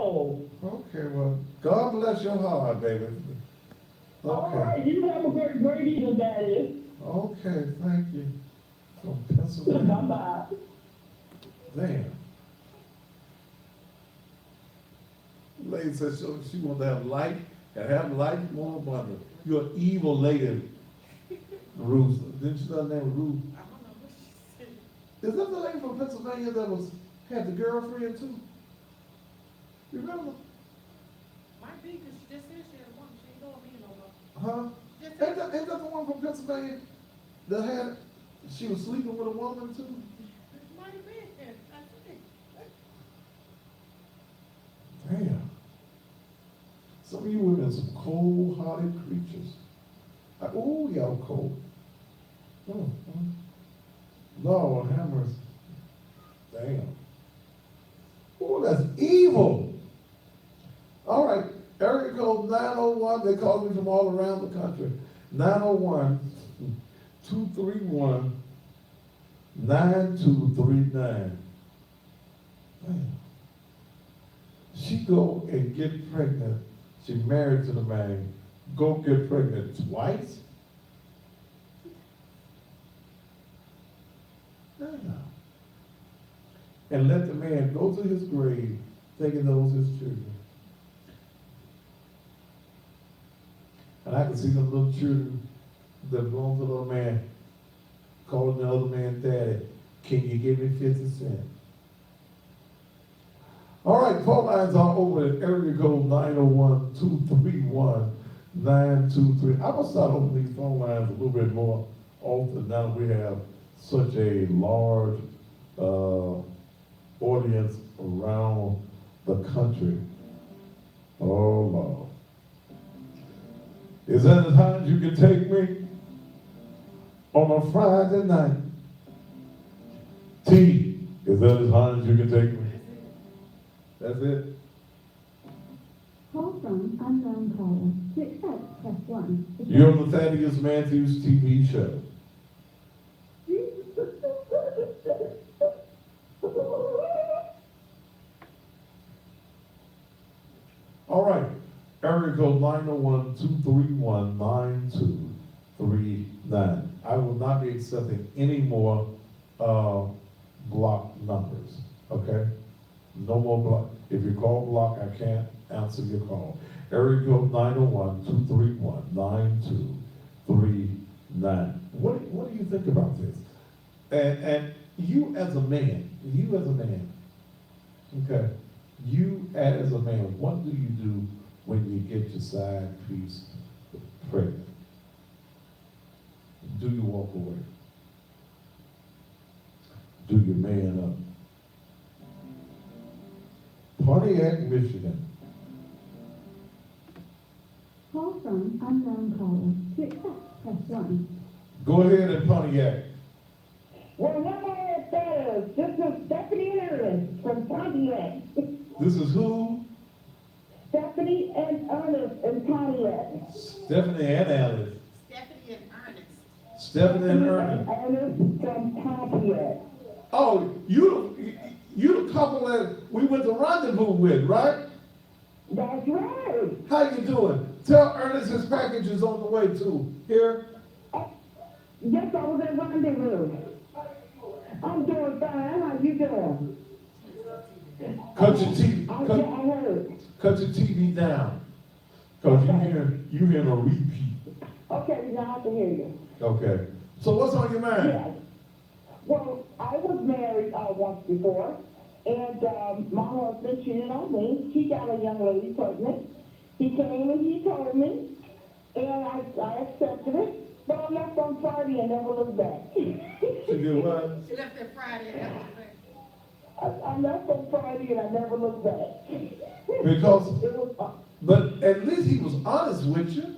old. Okay, well, God bless your heart, baby. All Okay, right, you have a great evening, Daddy. okay, thank you. From Bye Pennsylvania. bye. Damn. Lady said she wanted to have life and have life more abundant. You're an evil lady, Ruth. Didn't you know her name was Ruth? I don't know what she said. Is that the lady from Pennsylvania that had the girlfriend too? You remember? Might be, because she just said she had one. She ain't going me no more. Huh? Just Ain't that the one from Pennsylvania that had, she was sleeping with a woman too? might have been. I think. Damn. Some of you women are some cold-hearted creatures. Oh, y'all cold. Lord, have mercy. Damn. Oh, that's evil. All right, area code 901. They call me from all around the country. 901-231-9239. Damn. She go and get pregnant. She married to the man. Go get pregnant twice? Damn. And let the man go to his grave thinking those his children. And I can see the little children that belong to the little man calling the other man daddy. Can you give me 50 cents? All right, phone lines are open at area code 901-231-923. I'm gonna start opening these phone lines a little bit more often now that we have such a large audience around the country. Oh Lord. Is that the time you can take me on a Friday night? T, is that the time you can take me? That's it. Call from unknown caller. To accept, press 1. You're on the Thaddeus Matthews TV show. All right, area code 901-231-9239. I will not be accepting any more block numbers, okay? No more block. If you call block, I can't answer your call. Area code 901-231-9239. What do you think about this? And you as a man, okay, you as a man, what do you do when you get your side piece pregnant? Do you walk away? Do you man up? Pontiac, Michigan. Call from unknown caller. To accept, press 1. Go ahead and Pontiac. Well, hello, fellas. This is Stephanie Ernest from Pontiac. This is who? Stephanie and Ernest in Pontiac. Stephanie and Alice. Stephanie and Ernest. Stephanie and Ernest. Ernest from Pontiac. Oh, you the couple that we went to rendezvous with, right? That's right. How you doing? Tell Ernest his package is on the way too. Here. Yes, I was at rendezvous. I'm doing fine. How you doing? Cut your TV. I heard. Cut your TV down. Cause you hear a repeat. Okay, now I can hear you. Okay. So what's on your mind? Yes. Well, I was married once before, and my husband cheated on me. He got a young lady pregnant. He came and he told me, and I accepted it. But I left on Friday and never looked back. She did what? She left that Friday and that was back. I left on Friday and I never looked back. Because, It was, but at least he was honest with you.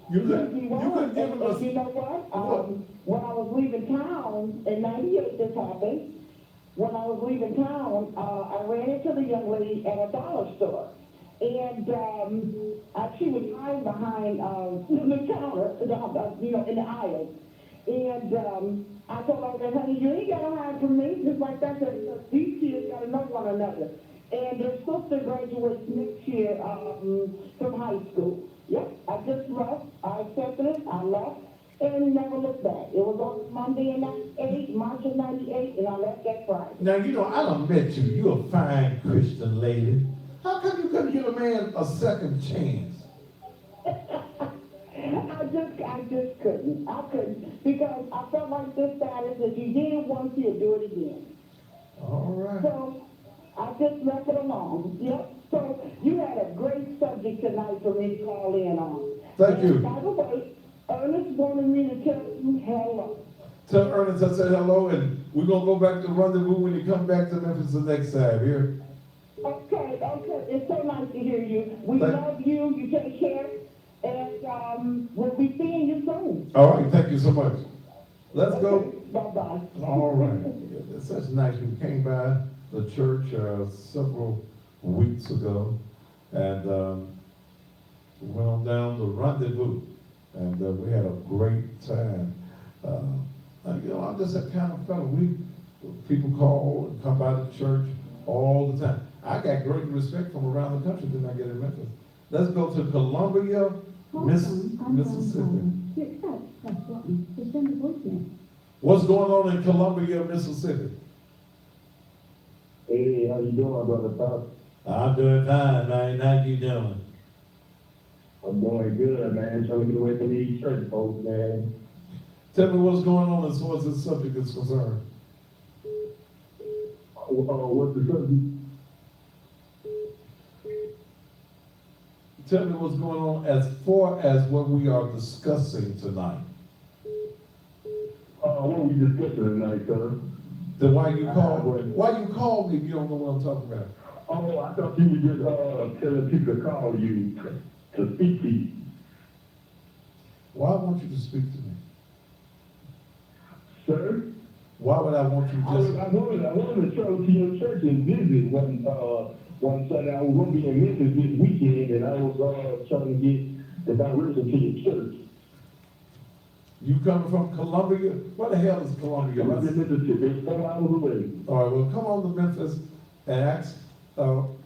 You yes, couldn't he give was. him And you know what? When I was leaving town, in '98 this happened, when I was leaving town, I ran into the young lady at a dollar store. And she was hiding behind the counter, in the aisle. And I told her, honey, you ain't got to hide from me. Just like that, these kids got to know one another. And their sister graduates next year, from high school. Yep, I just left, I accepted it, I left, and never looked back. It was on Monday in '98, March of '98, and I left that Friday. Now, you know, I done met you. You're a fine Christian lady. How come you couldn't give a man a second chance? I just couldn't. I couldn't. Because I felt like this status, if you did it once, you'll do it again. All right. So I just left it alone. Yep. So you had a great subject tonight for me to call in on. Thank you. And by the way, Ernest wanted me to tell you hello. Tell Ernest I said hello, and we're going to go back to Rendezvous when you come back to Memphis the next time. Here. Okay. It's so nice to hear you. We Thank- love you. You take care. And we'll be seeing you soon. All right. Thank you so much. Let's go. Bye-bye. All right. It's such nice. We came by the church several weeks ago, and went on down to Rendezvous, and we had a great time. You know, I'm just that kind of fellow. People call and come by the church all the time. I got great respect from around the country that I get in Memphis. Let's go to Columbia, Hold on, I'm Mississippi. calling. To accept, press 1. To send a voicemail. What's going on in Columbia, Mississippi? Hey, how you doing, brother Pop? I'm doing fine, man. How you doing? I'm doing good, man. Trying to get away from these church folks, man. Tell me what's going on as far as this subject is concerned. What's the subject? Tell me what's going on as far as what we are discussing tonight. What are we discussing tonight, sir? Then why you call me if you don't know what I'm talking about? Oh, I thought you were just telling people to call you to speak to you. Why want you to speak to me? Sir? Why would I want you I wanted to travel to your church and visit one Sunday. I was going to be in Memphis this weekend, and I was trying to get the direction to your church. You coming from Columbia? Where the hell is Columbia? I'm in Mississippi. It's 4 hours away. All right, well, come on to Memphis and ask, go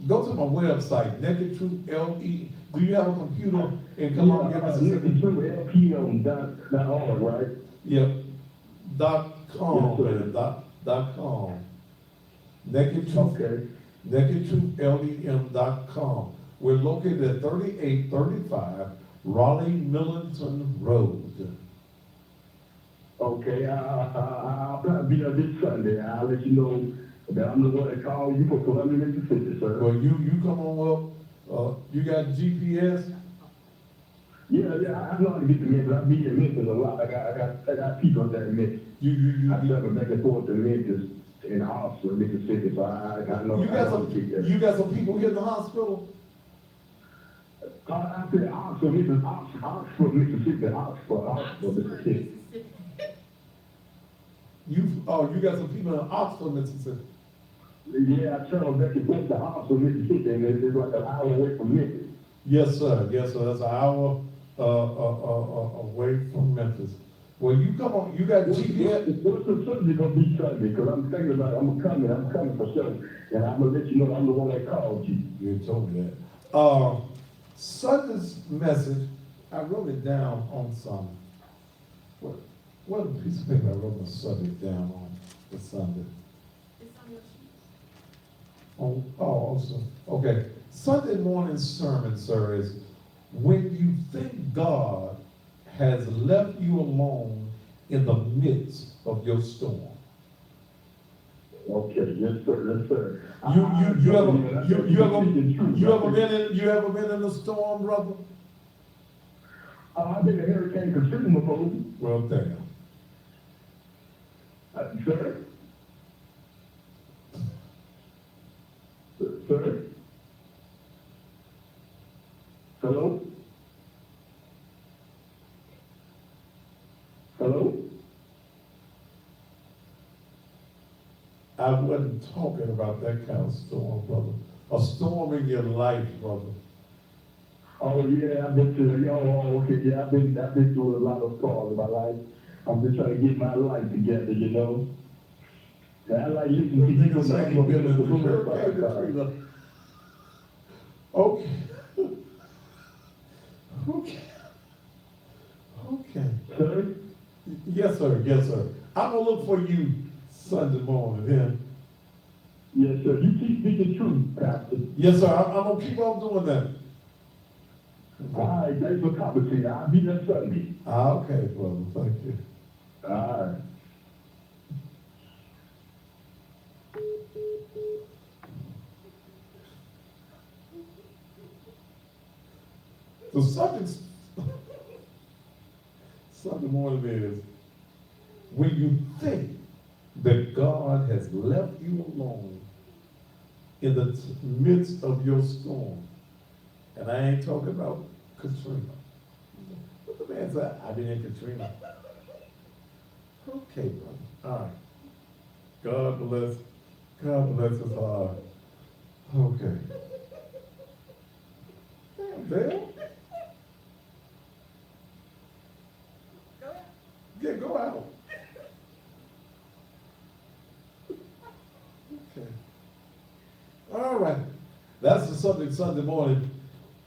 to my website, Naked Truth LE. Do you have a computer in Columbia, Mississippi? LPM.org, right? Yep. .com, Yes, sir. man, .com. Naked Truth, Okay. NakedTruthLEM.com. We're located at 3835 Raleigh Millington Road. Okay, I'll probably be there this Sunday. I'll let you know that I'm the one that called you for Columbia, Mississippi, sir. Well, you come on up. You got GPS? Yeah, I know how to get to Memphis. I be in Memphis a lot. I got people there in Memphis. I travel back and forth to Memphis in Oxford, Mississippi, so I know. You got some people here in the hospital? I said Oxford, Mississippi, Oxford, Mississippi. You got some people in Oxford, Mississippi. Yeah, I travel back and forth to Oxford, Mississippi, and it's like an hour away from Memphis. Yes, sir. That's an hour away from Memphis. Well, you come on. You got GPS. What's the subject gonna be Sunday? Because I'm thinking about it. I'm coming for sure, and I'm gonna let you know I'm the one that called you. You told me that. Sunday's message, I wrote it down on some. What a piece of paper I wrote my subject down on for Sunday. It's on your sheet. Also, okay. Sunday morning sermon, sir, is when you think God has left you alone in the midst of your storm. Okay, yes sir. You ever been in a storm, brother? I've been in Hurricane Katrina before. Well, damn. Sir? Sir? Hello? Hello? I wasn't talking about that kind of storm, brother. A storm in your life, brother. Oh yeah, I've been through. Okay, yeah, I've been through a lot of storms in my life. I'm just trying to get my life together, you know. I like listening to you. Niggas say you been in the Hurricane Katrina. Okay. Okay. Okay. Sir? Yes, sir. Yes, sir. I'm gonna look for you Sunday morning, then. Yes, sir. You teach me the truth, Pastor. Yes, sir. I'm gonna keep on doing that. All right, thanks for coming to you. I'll be there Sunday. Okay, brother. Thank you. All right. The subject Sunday morning is when you think that God has left you alone in the midst of your storm. And I ain't talking about Katrina. But the man said, I've been in Katrina. Okay, brother. All right. God bless his heart. Okay. Damn, Dale. Go ahead. Yeah, go out. Okay. All right. That's the subject Sunday morning.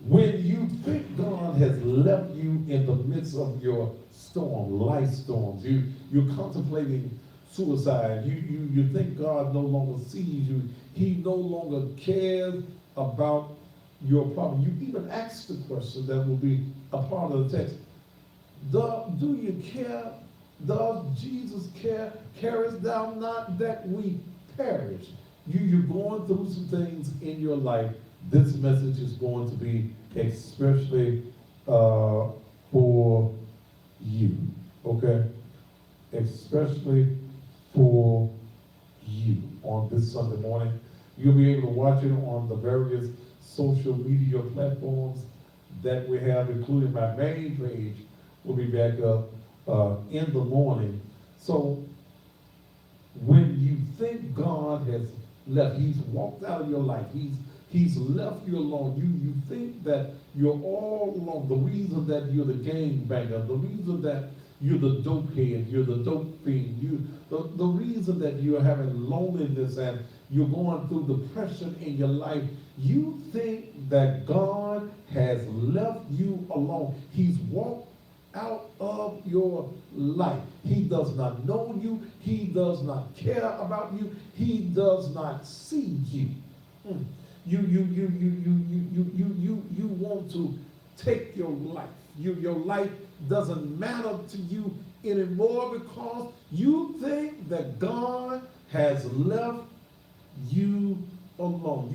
When you think God has left you in the midst of your storm, life storms, you're contemplating suicide, you think God no longer sees you, He no longer cares about your problem. You even ask the question that will be a part of the text. Do you care? Does Jesus care? Carest thou not that we perish? You're going through some things in your life. This message is going to be especially for you, okay? Especially for you on this Sunday morning. You'll be able to watch it on the various social media platforms that we have, including my main page will be back up in the morning. So when you think God has left, He's walked out of your life, He's left you alone. You think that you're all alone. The reason that you're the gangbanger, the reason that you're the dope head, you're the dope fiend, the reason that you're having loneliness and you're going through depression in your life, you think that God has left you alone. He's walked out of your life. He does not know you. He does not care about you. He does not see you. You want to take your life. Your life doesn't matter to you anymore because you think that God has left you alone.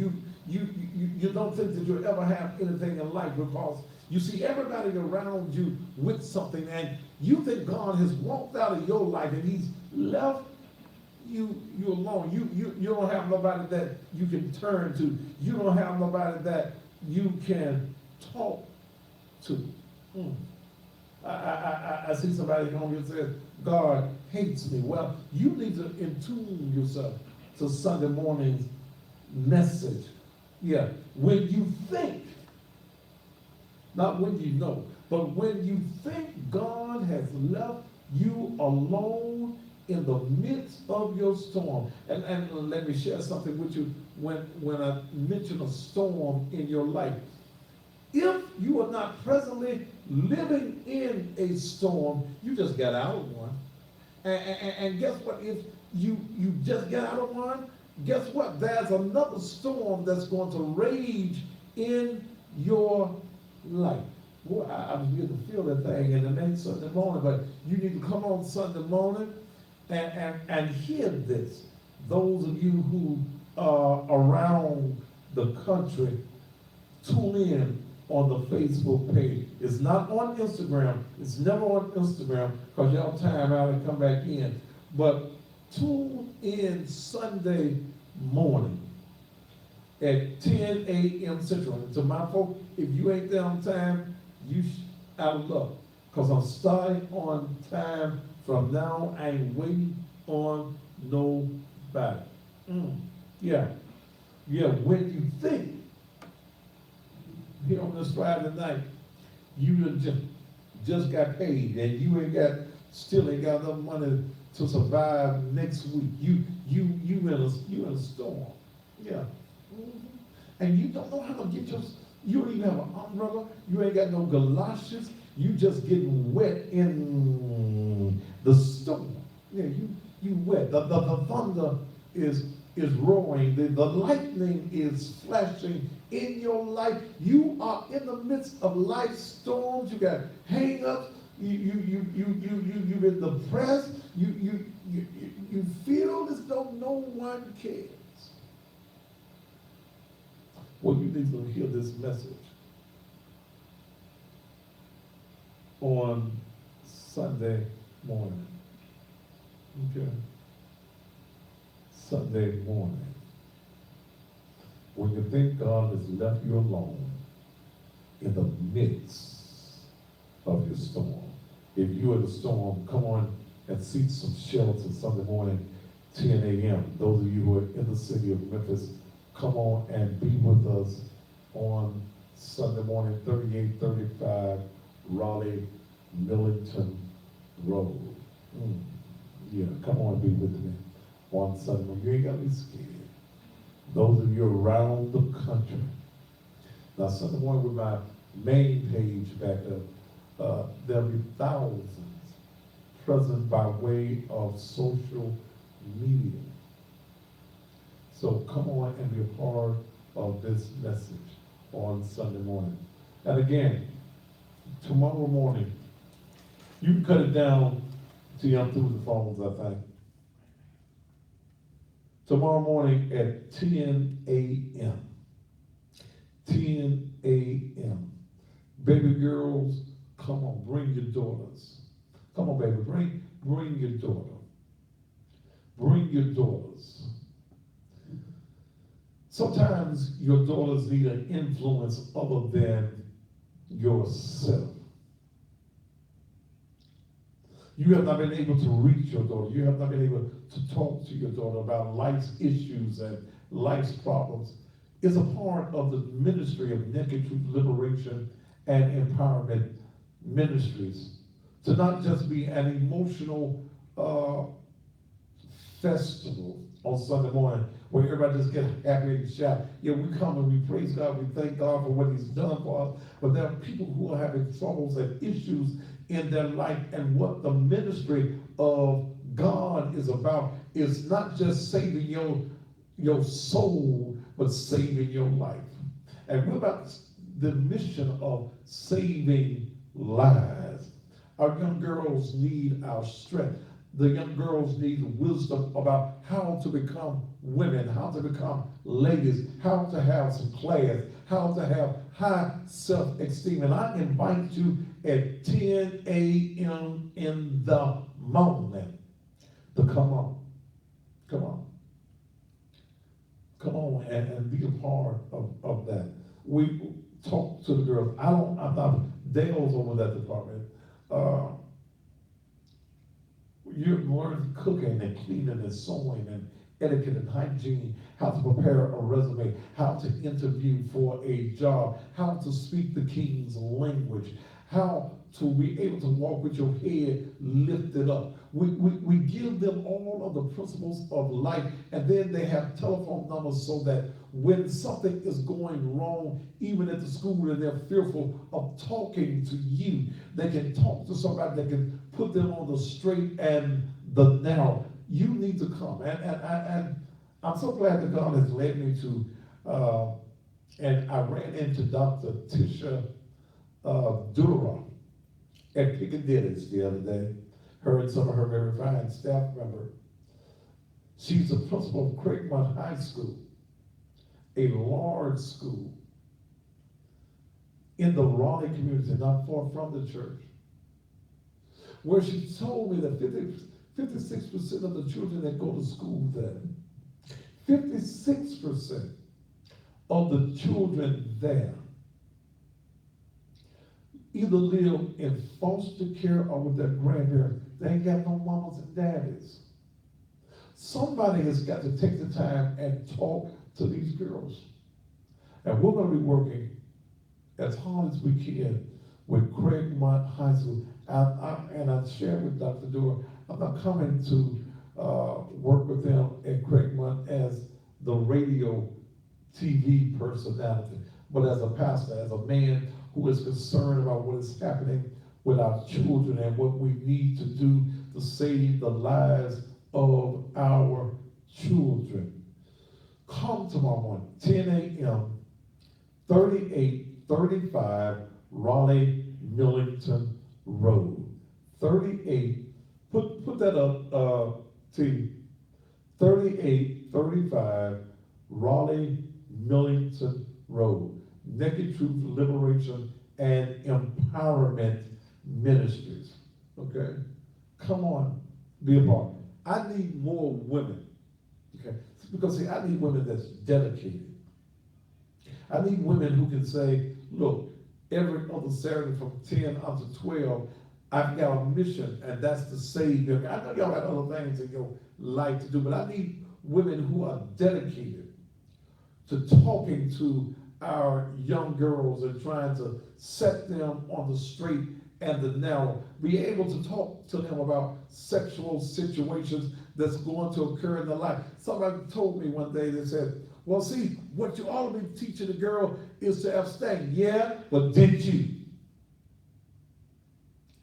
You don't think that you'll ever have anything in life because you see everybody around you with something and you think God has walked out of your life and He's left you alone. You don't have nobody that you can turn to. You don't have nobody that you can talk to. I see somebody on here says, God hates me. Well, you need to attune yourself to Sunday morning's message. Yeah, when you think, not when you know, but when you think God has left you alone in the midst of your storm. And let me share something with you when I mention a storm in your life. If you are not presently living in a storm, you just got out of one. And guess what? If you just get out of one, guess what? There's another storm that's going to rage in your life. Boy, I was beginning to feel that thing, and it ain't Sunday morning, but you need to come on Sunday morning and hear this. Those of you who are around the country, tune in on the Facebook page. It's not on Instagram. It's never on Instagram because y'all time out and come back in. But tune in Sunday morning at 10 a.m. Central. And to my folks, if you ain't there on time, you out of luck. Because I'm starting on time from now. I ain't waiting on nobody. Yeah. When you think here on this Friday night, you just got paid and you still ain't got enough money to survive next week. You in a storm. Yeah. And you don't know how to get you don't even have an umbrella. You ain't got no galoshes. You just getting wet in the storm. Yeah, you wet. The thunder is roaring. The lightning is flashing in your life. You are in the midst of life storms. You got hang-ups. You've been depressed. You feel as though no one cares. Well, you need to hear this message on Sunday morning. Okay? Sunday morning. When you think God has left you alone in the midst of your storm. If you're in the storm, come on and seek some shelter Sunday morning, 10 a.m. Those of you who are in the city of Memphis, come on and be with us on Sunday morning, 3835 Raleigh Millington Road. Yeah, come on and be with me on Sunday morning. You ain't got to be scared. Those of you around the country. Now, Sunday morning with my main page back up, there'll be thousands present by way of social media. So come on and be a part of this message on Sunday morning. And again, tomorrow morning, you can cut it down till I'm through the phones, I think. Tomorrow morning at 10 a.m. 10 a.m. Baby girls, come on, bring your daughters. Come on, baby, bring your daughter. Bring your daughters. Sometimes your daughters need an influence other than yourself. You have not been able to reach your daughter. You have not been able to talk to your daughter about life's issues and life's problems. It's a part of the ministry of Naked Truth Liberation and Empowerment Ministries to not just be an emotional festival on Sunday morning where everybody just get happy and shout. Yeah, we come and we praise God, we thank God for what he's done for us, but there are people who are having troubles and issues in their life, and what the ministry of God is about is not just saving your soul, but saving your life. And we're about the mission of saving lives. Our young girls need our strength. The young girls need wisdom about how to become women, how to become ladies, how to have some class, how to have high self-esteem. And I invite you at 10 a.m. in the morning to come on. Come on. Come on and be a part of that. We talk to the girls. I'm not, Dale's over that department. You learn cooking and cleaning and sewing and etiquette and hygiene, how to prepare a resume, how to interview for a job, how to speak the king's language, how to be able to walk with your head lifted up. We give them all of the principles of life, and then they have telephone numbers so that when something is going wrong, even at the school, and they're fearful of talking to you, they can talk to somebody that can put them on the straight and the narrow. You need to come. And I'm so glad that God has led me to, and I ran into Dr. Tisha Dura at Piccadilly the other day. Her and some of her very fine staff members. She's the principal of Craigmont High School, a large school in the Raleigh community, not far from the church, where she told me that 56% of the children that go to school there, 56% of the children there either live in foster care or with their grandparents. They ain't got no mamas and daddies. Somebody has got to take the time and talk to these girls. And we're going to be working as hard as we can with Craigmont High School. And I shared with Dr. Dura, I'm not coming to work with them at Craigmont as the radio TV personality, but as a pastor, as a man who is concerned about what is happening with our children and what we need to do to save the lives of our children. Come tomorrow morning, 10 a.m., 3835 Raleigh Millington Road. 38, put that up, T. 3835 Raleigh Millington Road. Naked Truth, Liberation, and Empowerment Ministries. Okay? Come on, be a part. I need more women. Okay? Because see, I need women that's dedicated. I need women who can say, look, every other Saturday from 10 up to 12, I've got a mission, and that's to save them. I know y'all got other things in your life to do, but I need women who are dedicated to talking to our young girls and trying to set them on the straight and the narrow. Be able to talk to them about sexual situations that's going to occur in their life. Somebody told me one day, they said, well, see, what you ought to be teaching the girl is to abstain. Yeah, but did you?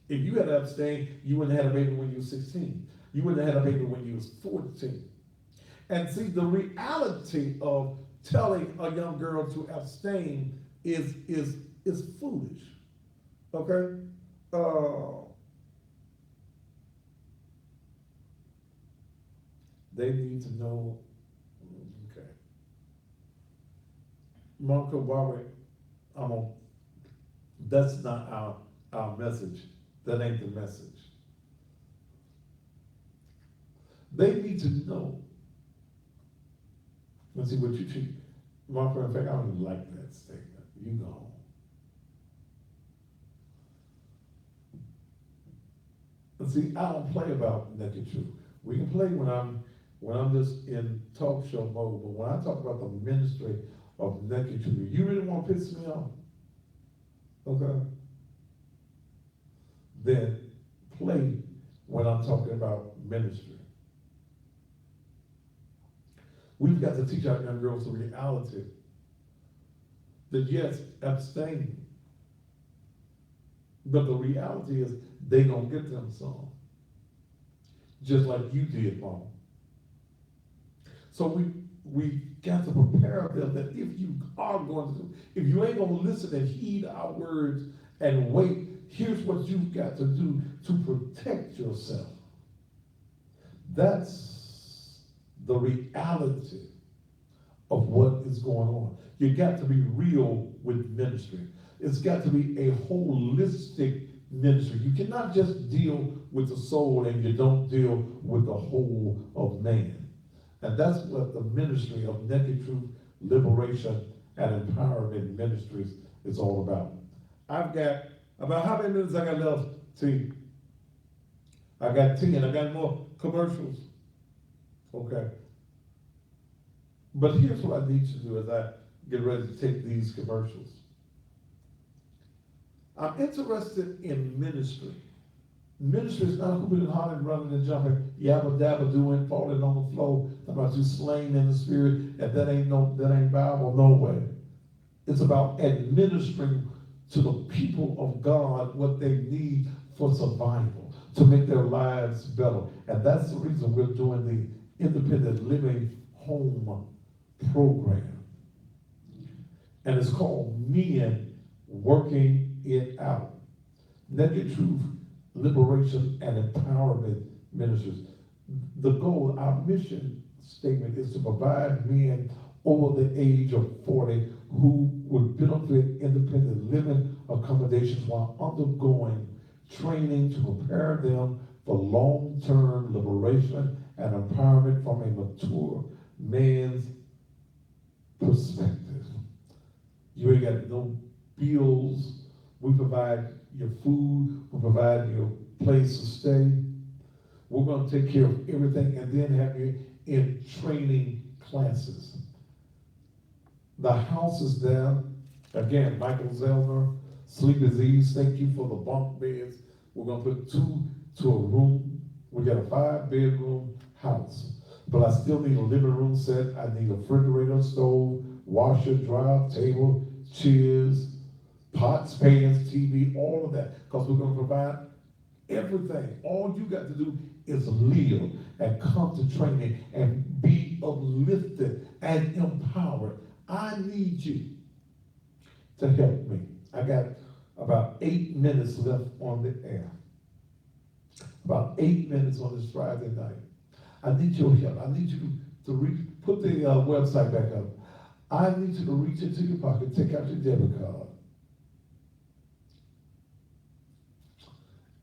If you had abstained, you wouldn't have had a baby when you were 16. You wouldn't have had a baby when you was 14. And see, the reality of telling a young girl to abstain is foolish. Okay? They need to know. Okay. Marco Barber, that's not our message. That ain't the message. They need to know. Let's see what you treat. Marco, in fact, I don't even like that statement. You go. And see, I don't play about naked truth. We can play when I'm just in talk show mode, but when I talk about the ministry of naked truth, you really want to piss me off? Okay? Then play when I'm talking about ministry. We've got to teach our young girls the reality that yes, abstain. But the reality is they don't get them some. Just like you did, Mom. So we got to prepare them that if you are going to, if you ain't going to listen and heed our words and wait, here's what you've got to do to protect yourself. That's the reality of what is going on. You got to be real with ministry. It's got to be a holistic ministry. You cannot just deal with the soul and you don't deal with the whole of man. And that's what the ministry of Naked Truth, Liberation, and Empowerment Ministries is all about. I've got about how many minutes I got left, T? I got 10. I got more commercials. Okay. But here's what I need you to do as I get ready to take these commercials. I'm interested in ministry. Ministry is not hooping and hollering, running and jumping, yabba dabba doing, falling on the floor, about you slain in the spirit, and that ain't Bible, no way. It's about administering to the people of God what they need for survival, to make their lives better. And that's the reason we're doing the Independent Living Home program. And it's called Men Working It Out. Naked Truth, Liberation, and Empowerment Ministries. The goal, our mission statement is to provide men over the age of 40 who would benefit independent living accommodations while undergoing training to prepare them for long-term liberation and empowerment from a mature man's perspective. You ain't got no bills. We provide your food. We provide your place to stay. We're going to take care of everything and then have you in training classes. The house is there. Again, Michael Zellner, Sleep is Ease. Thank you for the bunk beds. We're going to put 2 to a room. We got a 5-bedroom house, but I still need a living room set. I need a refrigerator, stove, washer, dryer, table, chairs, pots, pans, TV, all of that, because we're gonna provide everything. All you got to do is live and come to training and be uplifted and empowered. I need you to help me. I got about 8 minutes left on the air. About 8 minutes on this Friday night. I need your help. I need you to put the website back up. I need you to reach into your pocket, take out your debit card,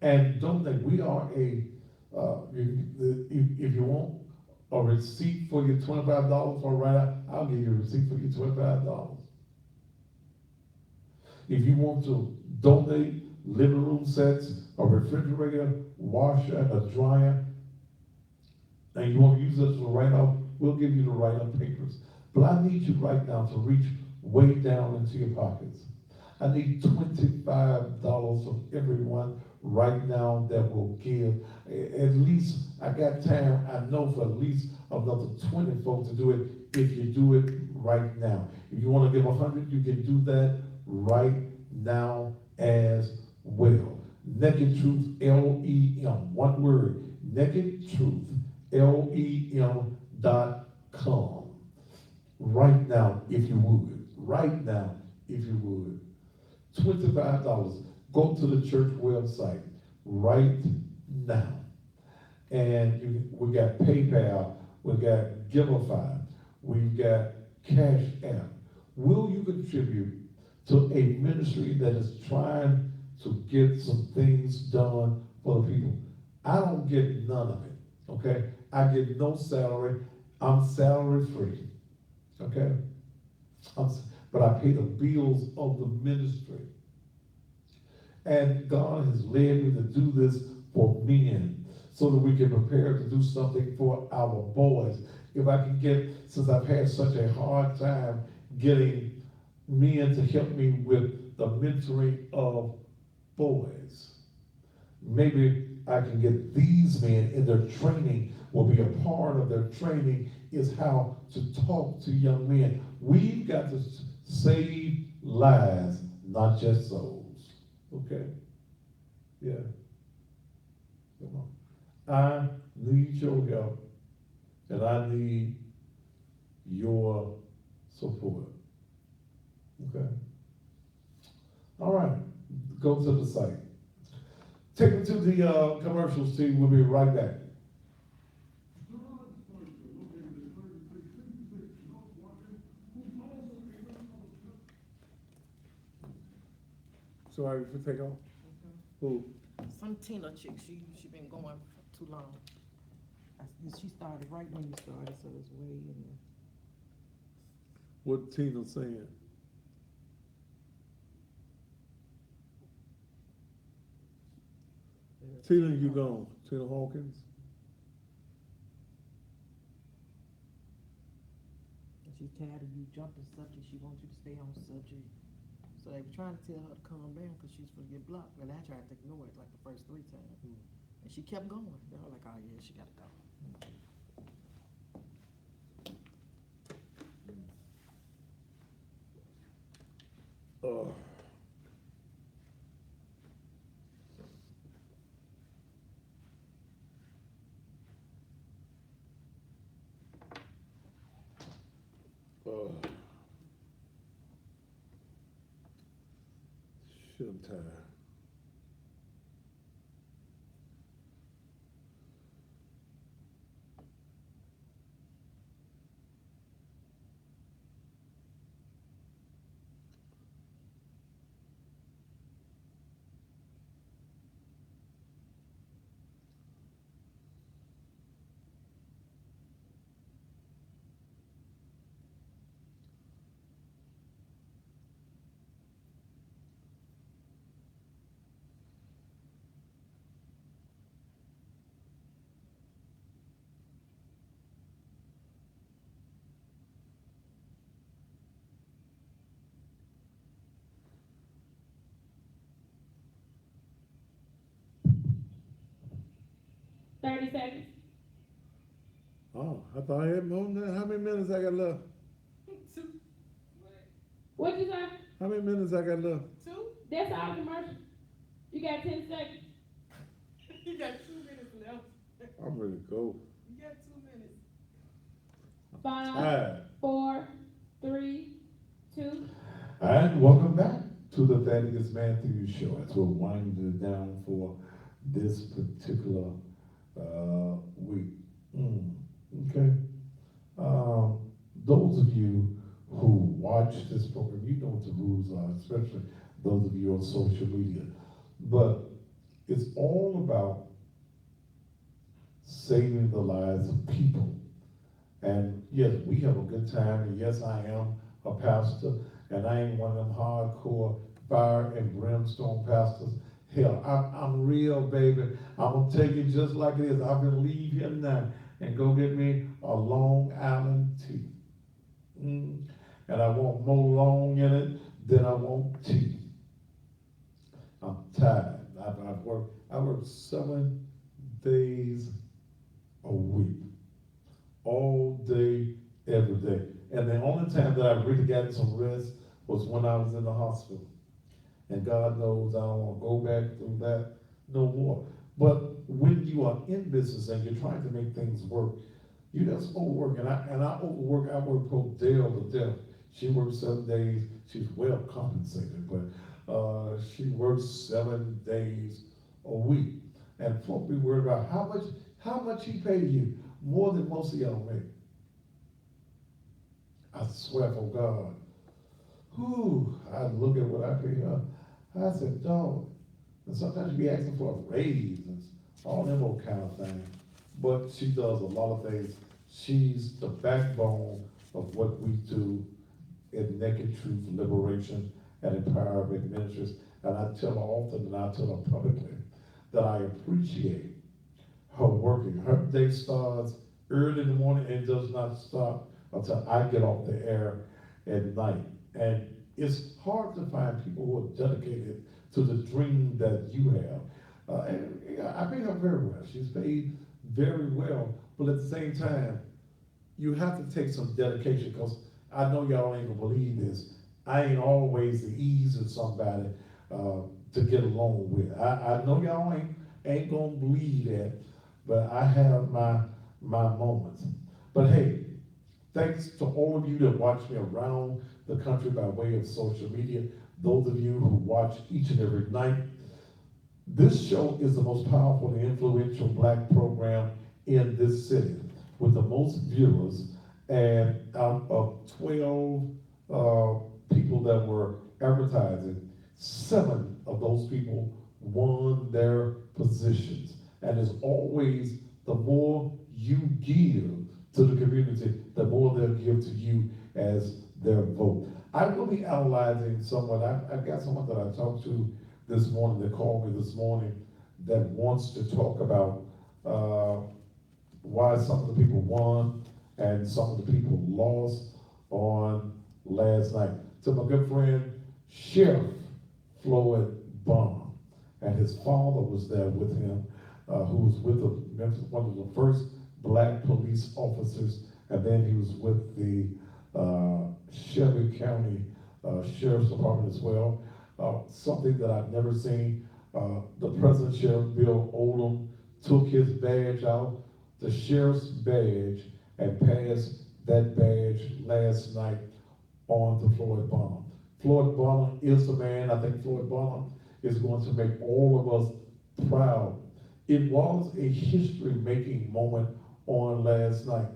and donate. We are if you want a receipt for your $25 for right out, I'll give you a receipt for your $25. If you want to donate living room sets, a refrigerator, washer, and a dryer, and you want to use us to write off, we'll give you the write-up papers. But I need you right now to reach way down into your pockets. I need $25 from everyone right now that will give. At least, I got time, I know for at least another 20 folks to do it if you do it right now. If you want to give 100, you can do that right now as well. Naked Truth, LEM, one word, Naked Truth, LEM.com. Right now, if you would. Right now, if you would. $25. Go to the church website right now. And we got PayPal, we got Giveify, we've got Cash App. Will you contribute to a ministry that is trying to get some things done for the people? I don't get none of it, okay? I get no salary. I'm salary free, okay? But I pay the bills of the ministry. And God has led me to do this for men so that we can prepare to do something for our boys. If I can get, since I've had such a hard time getting men to help me with the mentoring of boys, maybe I can get these men in their training, will be a part of their training is how to talk to young men. We've got to save lives, not just souls. Okay? Yeah. Come on. I need your help, and I need your support. Okay? All right. Go to the site. Take me to the commercials team. We'll be right back. Sorry for take off. Who? Some Tina chick, she been going for too long. She started right when you started, so it's way in there. What Tina saying? Tina, you gone? Tina Hawkins? She's tired of you jumping subject. She wants you to stay on subject. So they were trying to tell her to calm down because she's gonna get blocked. And I tried to ignore it like the first 3 times. And she kept going. They were like, oh yeah, she gotta go. Shit, I'm tired. 30 seconds. Oh, I thought I had more than that. How many minutes I got left? What'd you say? How many minutes I got left? That's all commercial. You got 10 seconds. You got 2 minutes left. I'm ready to go. You got 2 minutes. 5, Alright. 4, 3, 2. And welcome back to the Thaddeus Matthews Show. As we're winding it down for this particular week. Okay. Those of you who watch this program, you know what the rules are, especially those of you on social media. But it's all about saving the lives of people. And yes, we have a good time, and yes, I am a pastor, and I ain't one of them hardcore fire and brimstone pastors. Hell, I'm real, baby. I'm gonna take it just like it is. I'm gonna leave here now and go get me a Long Island tea. And I want more long in it than I want tea. I'm tired. I work 7 days a week, all day, every day. And the only time that I really got some rest was when I was in the hospital. And God knows I don't want to go back through that no more. But when you are in business and you're trying to make things work, you just overwork. And I overwork. I work both Dale to death. She works 7 days. She's well compensated, but she works 7 days a week. And folk be worried about how much he pay you, more than most of y'all make. I swear for God. Whew, I look at what I pay her. I said, dog. And sometimes you be asking for a raise and all them old kind of things. But she does a lot of things. She's the backbone of what we do in Naked Truth Liberation and Empowerment Ministries. And I tell her often, and I tell her publicly, that I appreciate her working. Her day starts early in the morning and does not stop until I get off the air at night. And it's hard to find people who are dedicated to the dream that you have. And I pay her very well. She's paid very well. But at the same time, you have to take some dedication, because I know y'all ain't gonna believe this. I ain't always the ease of somebody to get along with. I know y'all ain't gonna believe that, but I have my moments. But hey, thanks to all of you that watch me around the country by way of social media, those of you who watch each and every night. This show is the most powerful and influential Black program in this city, with the most viewers. And out of 12 people that were advertising, 7 of those people won their positions. And it's always the more you give to the community, the more they'll give to you as their vote. I will be analyzing someone. I've got someone that I talked to this morning, that called me this morning, that wants to talk about why some of the people won and some of the people lost on last night. To my good friend, Sheriff Floyd Bond, and his father was there with him, who was with one of the first Black police officers, and then he was with the Shelby County Sheriff's Department as well. Something that I've never seen. The present Sheriff Bill Oldham took his badge out, the sheriff's badge, and passed that badge last night on to Floyd Bonham. Floyd Bonham is the man. I think Floyd Bonham is going to make all of us proud. It was a history-making moment on last night.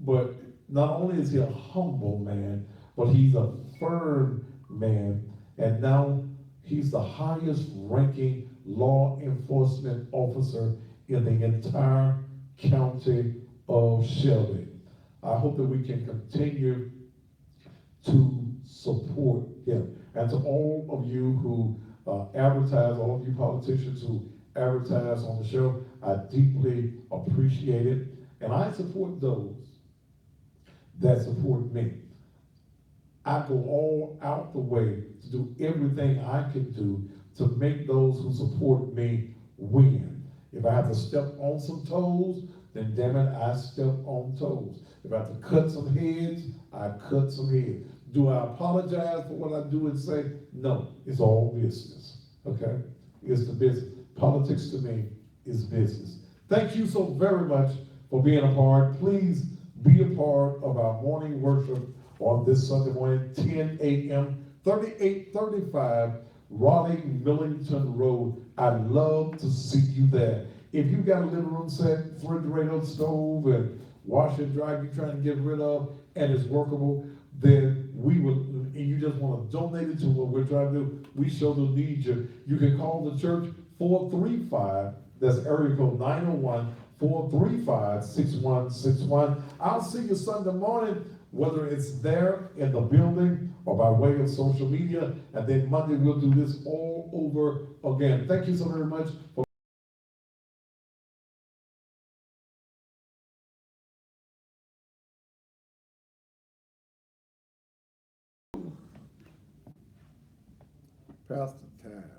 But not only is he a humble man, but he's a firm man. And now he's the highest ranking law enforcement officer in the entire county of Shelby. I hope that we can continue to support him. And to all of you who advertise, all of you politicians who advertise on the show, I deeply appreciate it. And I support those that support me. I go all out the way to do everything I can do to make those who support me win. If I have to step on some toes, then damn it, I step on toes. If I have to cut some heads, I cut some heads. Do I apologize for what I do and say? No, it's all business, okay? It's the business. Politics to me is business. Thank you so very much for being a part. Please be a part of our morning worship on this Sunday morning, 10 a.m., 3835 Raleigh Millington Road. I'd love to see you there. If you got a living room set, refrigerator, stove, and washer and dryer you're trying to get rid of, and it's workable, then we will, and you just want to donate it to what we're trying to do, we sure will need you. You can call the church 435, that's area code 901-435-6161. I'll see you Sunday morning, whether it's there in the building or by way of social media, and then Monday we'll do this all over again. Thank you so very much for Pastor Time.